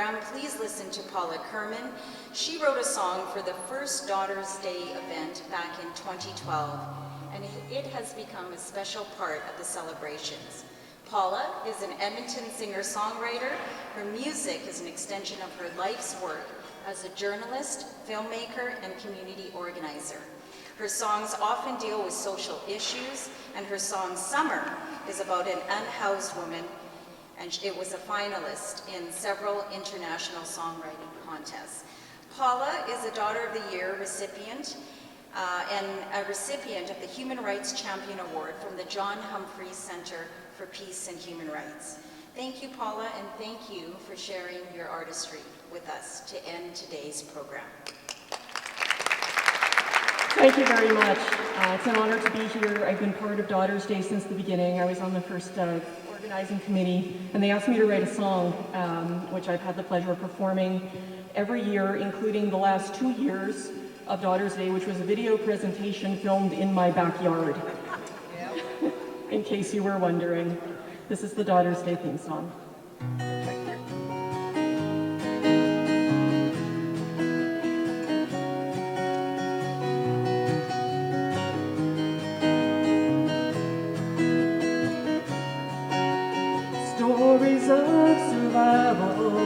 program, please listen to Paula Kerman. She wrote a song for the first Daughter's Day event back in 2012, and it has become a special part of the celebrations. Paula is an Edmonton singer-songwriter. Her music is an extension of her life's work as a journalist, filmmaker, and community organizer. Her songs often deal with social issues, and her song Summer is about an unhoused woman, and it was a finalist in several international songwriting contests. Paula is a Daughter of the Year recipient and a recipient of the Human Rights Champion Award from the John Humphrey Center for Peace and Human Rights. Thank you, Paula, and thank you for sharing your artistry with us to end today's program. Thank you very much. It's an honor to be here. I've been part of Daughter's Day since the beginning. I was on the first organizing committee, and they asked me to write a song, which I've had the pleasure of performing every year, including the last 2 years of Daughter's Day, which was a video presentation filmed in my backyard. In case you were wondering, this is the Daughter's Day theme song. Stories of survival,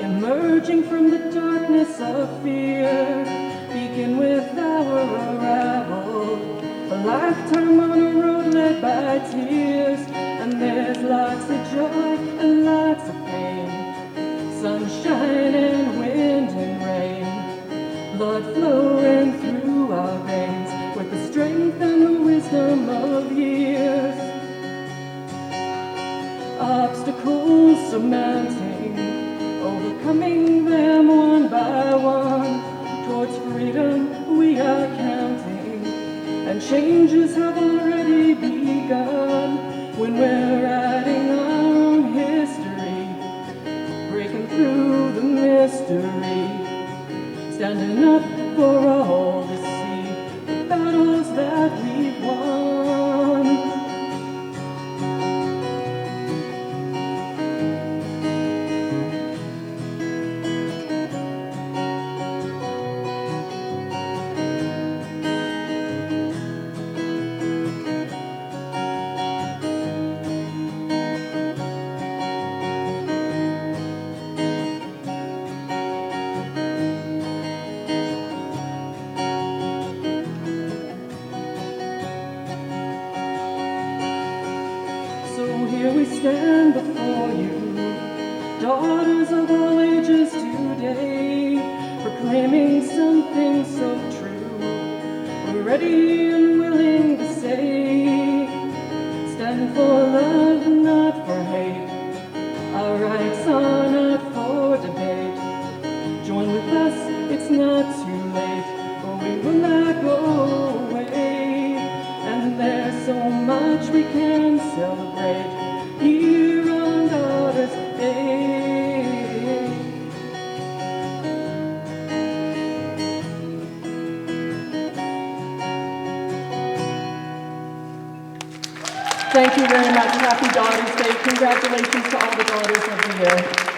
emerging from the darkness of fear, begin with our arrival. A lifetime on a road led by tears, and there's lots of joy and lots of pain, sunshine and wind and rain, blood flowing through our veins with the strength and the wisdom of years. Obstacles surmounting, overcoming them one by one, towards freedom we are counting, and changes have already begun when we're writing our own history, breaking through the mystery, standing up for all to see the battles that we've won. Here we stand before you, daughters of all ages today, proclaiming something so true. We're ready and willing to say, stand for love and not for hate. Our rights are not for debate. Join with us, it's not too late, for we will not go away. And there's so much we can celebrate here on Daughter's Day. Thank you very much. Happy Daughter's Day. Congratulations to all the daughters of the year.